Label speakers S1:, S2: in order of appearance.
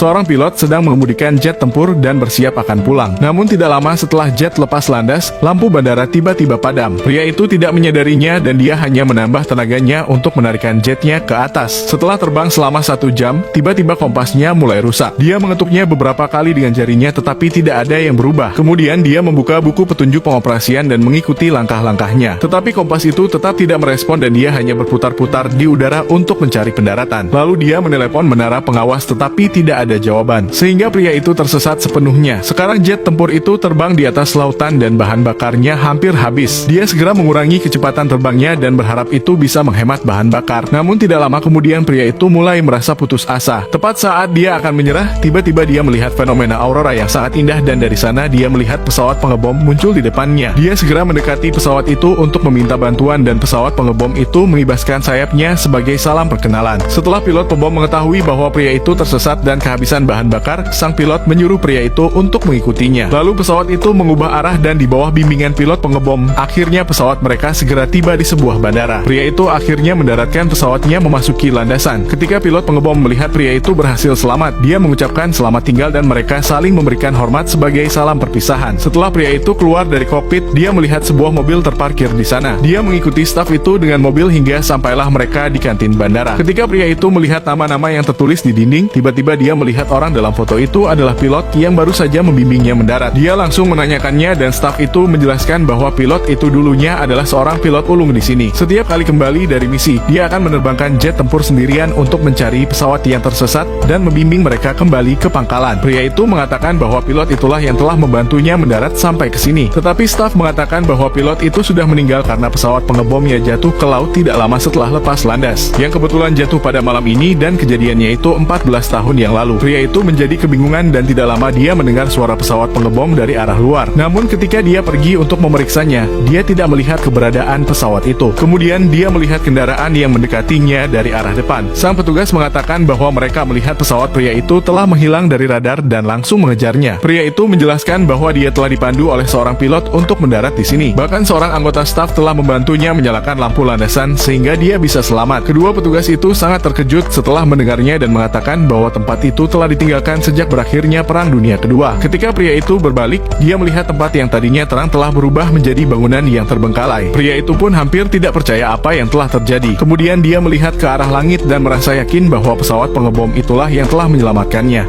S1: seorang pilot sedang mengemudikan jet tempur dan bersiap akan pulang. Namun tidak lama setelah jet lepas landas, lampu bandara tiba-tiba padam. Pria itu tidak menyadarinya dan dia hanya menambah tenaganya untuk menarikan jetnya ke atas. Setelah terbang selama 1 jam, tiba-tiba kompasnya mulai rusak. Dia mengetuknya beberapa kali dengan jarinya tetapi tidak ada yang berubah. Kemudian dia membuka buku petunjuk pengoperasian dan mengikuti langkah-langkahnya. Tetapi kompas itu tetap tidak merespon dan dia hanya berputar-putar di udara untuk mencari pendaratan. Lalu dia menelepon menara pengawas tetapi tidak ada jawaban, sehingga pria itu tersesat sepenuhnya. Sekarang jet tempur itu terbang di atas lautan dan bahan bakarnya hampir habis. Dia segera mengurangi kecepatan terbangnya dan berharap itu bisa menghemat bahan bakar. Namun tidak lama kemudian pria itu mulai merasa putus asa. Tepat saat dia akan menyerah, tiba-tiba dia melihat fenomena aurora yang sangat indah dan dari sana dia melihat pesawat pengebom muncul di depannya. Dia segera mendekati pesawat itu untuk meminta bantuan dan pesawat pengebom itu mengibaskan sayapnya sebagai salam perkenalan. Setelah pilot pembom mengetahui bahwa pria itu tersesat dan kehabisan bahan bakar, sang pilot menyuruh pria itu untuk mengikutinya. Lalu pesawat itu mengubah arah dan di bawah bimbingan pilot pengebom, akhirnya pesawat mereka segera tiba di sebuah bandara. Pria itu akhirnya mendaratkan pesawatnya memasuki landasan. Ketika pilot pengebom melihat pria itu berhasil selamat, dia mengucapkan selamat tinggal dan mereka saling memberikan hormat sebagai salam perpisahan. Setelah pria itu keluar dari kokpit, dia melihat sebuah mobil terparkir di sana. Dia mengikuti staf itu dengan mobil hingga sampailah mereka di kantin bandara. Ketika pria itu melihat nama-nama yang tertulis di dinding, tiba-tiba dia melihat orang dalam foto itu adalah pilot yang baru saja membimbingnya mendarat. Dia langsung menanyakannya dan staf itu menjelaskan bahwa pilot itu dulunya adalah seorang pilot ulung di sini. Setiap kali kembali dari misi, dia akan menerbangkan jet tempur sendirian untuk mencari pesawat yang tersesat dan membimbing mereka kembali ke pangkalan. Pria itu mengatakan bahwa pilot itulah yang telah membantunya mendarat sampai ke sini. Tetapi staf mengatakan bahwa pilot itu sudah meninggal karena pesawat pengebomnya jatuh ke laut tidak lama setelah lepas landas, yang kebetulan jatuh pada malam ini dan kejadiannya itu 14 tahun yang lalu. Pria itu menjadi kebingungan dan tidak lama dia mendengar suara pesawat pengebom dari arah luar. Namun ketika dia pergi untuk memeriksanya, dia tidak melihat keberadaan pesawat itu. Kemudian dia melihat kendaraan yang mendekatinya dari arah depan. Sang petugas mengatakan bahwa mereka melihat pesawat pria itu telah menghilang dari radar dan langsung mengejarnya. Pria itu menjelaskan bahwa dia telah dipandu oleh seorang pilot untuk mendarat di sini. Bahkan seorang anggota staf telah membantunya menyalakan lampu landasan sehingga dia bisa selamat. Kedua petugas itu sangat terkejut setelah mendengarnya dan mengatakan bahwa tempat itu telah ditinggalkan sejak berakhirnya Perang Dunia Kedua. Ketika pria itu berbalik, dia melihat tempat yang tadinya terang telah berubah menjadi bangunan yang terbengkalai. Pria itu pun hampir tidak percaya apa yang telah terjadi. Kemudian dia melihat ke arah langit dan merasa yakin bahwa pesawat pengebom itulah yang telah menyelamatkannya.